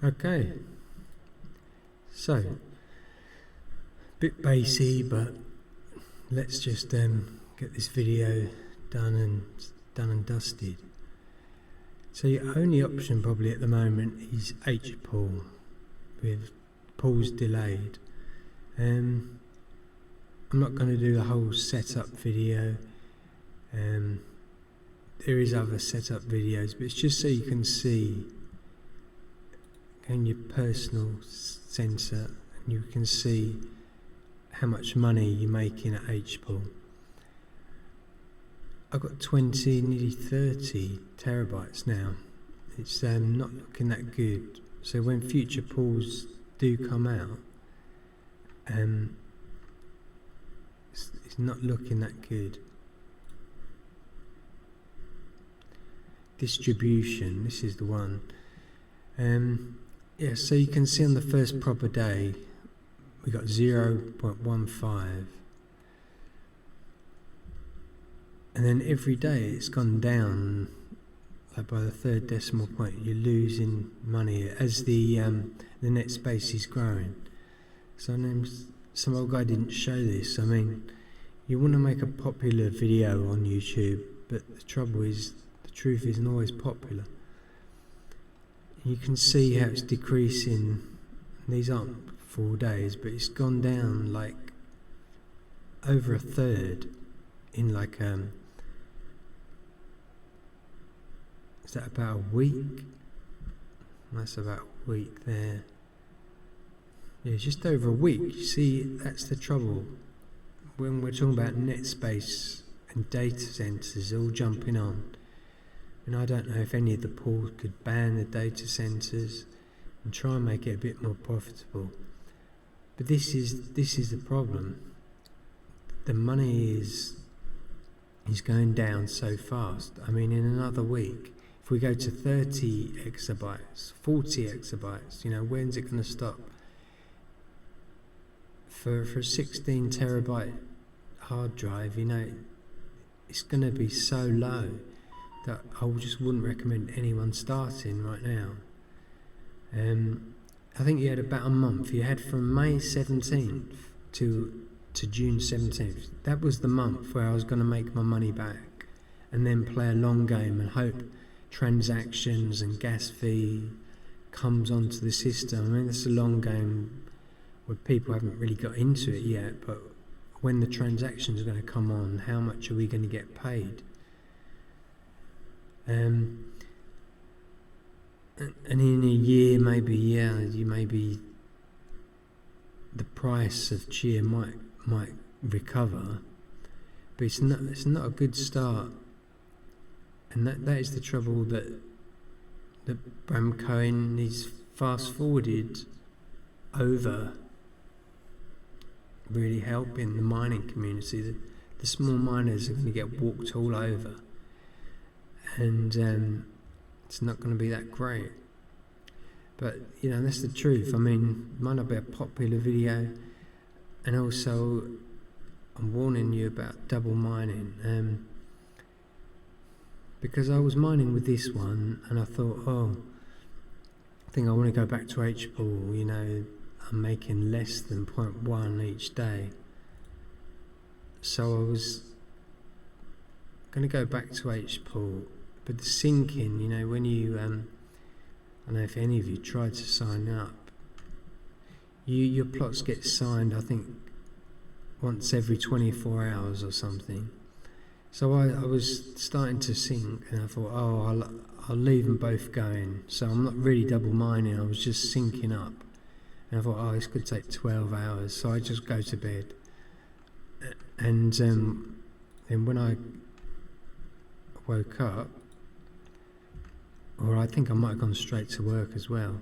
Okay, so a bit bassy, but let's just get this video done and dusted. So your only option probably at the moment is HPOOL with pools delayed. I'm not going to do the whole setup video. There is other setup videos, but it's just so you can see in your personal sensor, and you can see how much money you're making at HPOOL. I've got 20, nearly 30 terabytes now. It's not looking that good. So when future pools do come out, it's not looking that good. Distribution, this is the one. Yeah, so you can see on the first proper day we got 0.15, and then every day it's gone down. Like by the third decimal point you're losing money as the net space is growing. So some old guy didn't show this. I mean, you want to make a popular video on YouTube, but the trouble is the truth isn't always popular. You can see how it's decreasing. These aren't 4 days, but it's gone down like over a third in like is that about a week? That's about a week there. Yeah, just over a week. You see, that's the trouble when we're talking about net space and data centers all jumping on. And I don't know if any of the pools could ban the data centers and try and make it a bit more profitable. But this is the problem. The money is going down so fast. I mean, in another week, if we go to 30 exabytes, 40 exabytes, when's it going to stop? For a 16 terabyte hard drive, it's going to be so low that I just wouldn't recommend anyone starting right now. I think you had about a month. You had from May 17th to June 17th. That was the month where I was going to make my money back and then play a long game and hope transactions and gas fee comes onto the system. I mean, it's a long game where people haven't really got into it yet, but when the transactions are going to come on, how much are we going to get paid? And in a year, maybe the price of CHIA might recover, but it's not a good start. And that is the trouble that Bram Cohen is fast forwarded over really helping the mining community. The small miners are going to get walked all over, and it's not going to be that great. But that's the truth. I mean, it might not be a popular video, and also I'm warning you about double mining. Because I was mining with this one and I thought, I think I want to go back to HPOOL. I'm making less than 0.1 each day. So I was going to go back to HPOOL, but the syncing, when you, I don't know if any of you tried to sign up, your plots get signed, I think, once every 24 hours or something. So I was starting to sync, and I thought, I'll leave them both going. So I'm not really double mining, I was just syncing up. And I thought, this could take 12 hours, so I just go to bed. And then when I woke up, or I think I might have gone straight to work as well,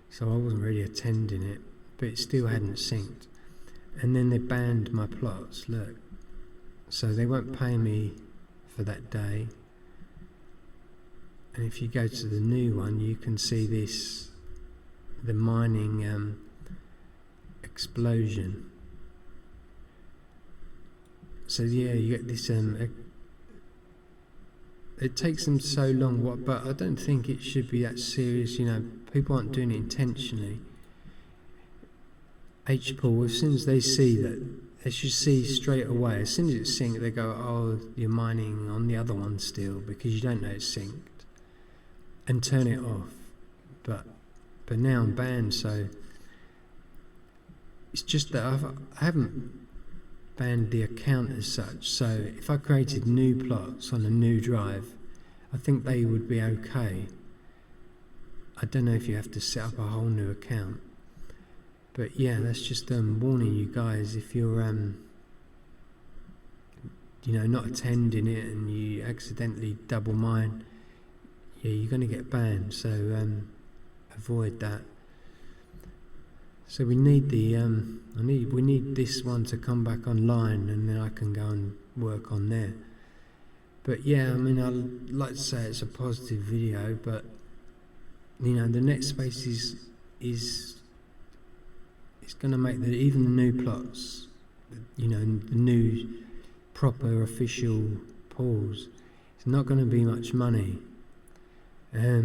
so I wasn't really attending it, but it still hadn't synced. And then they banned my plots, look. So they won't pay me for that day. And if you go to the new one, you can see the mining explosion. So yeah, you get this, it takes them so long. But I don't think it should be that serious. People aren't doing it intentionally. HPOOL, as soon as they see that, they should see straight away. As soon as it's synced, they go, "Oh, you're mining on the other one still because you don't know it's synced," and turn it off. But now I'm banned, so it's just that I haven't banned the account as such. So if I created new plots on a new drive, I think they would be okay. I don't know if you have to set up a whole new account. But yeah, that's just warning you guys, if you're not attending it and you accidentally double mine, you're going to get banned. So avoid that. So we need we need this one to come back online, and then I can go and work on there. But yeah, I'd like to say it's a positive video, but the net space is it's going to make even the new plots, the new proper official pools, it's not going to be much money. I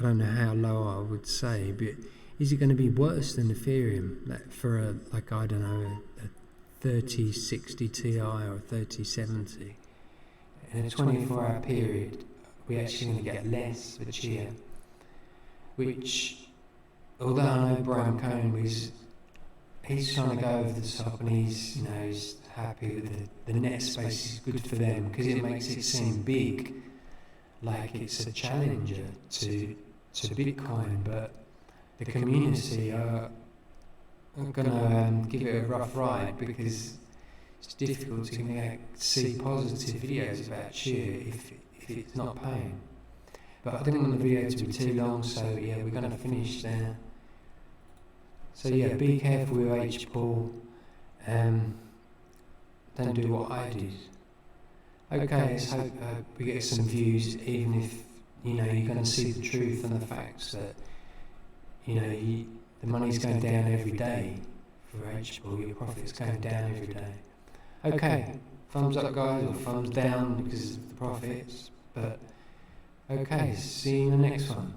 don't know how low I would say, but is it going to be worse than Ethereum? For a 3060 Ti or a 3070? In a 24-hour period, we're actually going to get less with CHIA, which, although I know Brian Cohen he's trying to go over the top, and he's happy with the net space is good for them because it makes it seem big, like it's a challenger to Bitcoin, but the community are going to give it a rough ride because it's difficult to see positive videos about CHIA if it's not paying. But I didn't want the video to be too long, so yeah, we're going to finish there. So yeah, be careful with HPOOL. Don't do what I did. Okay, let's hope we get some views, even if you're going to see the truth and the facts that the money's going down every day for HPOOL. Your profit's going down every day. Okay, thumbs up guys, or thumbs down because of the profits. But okay, see you in the next one.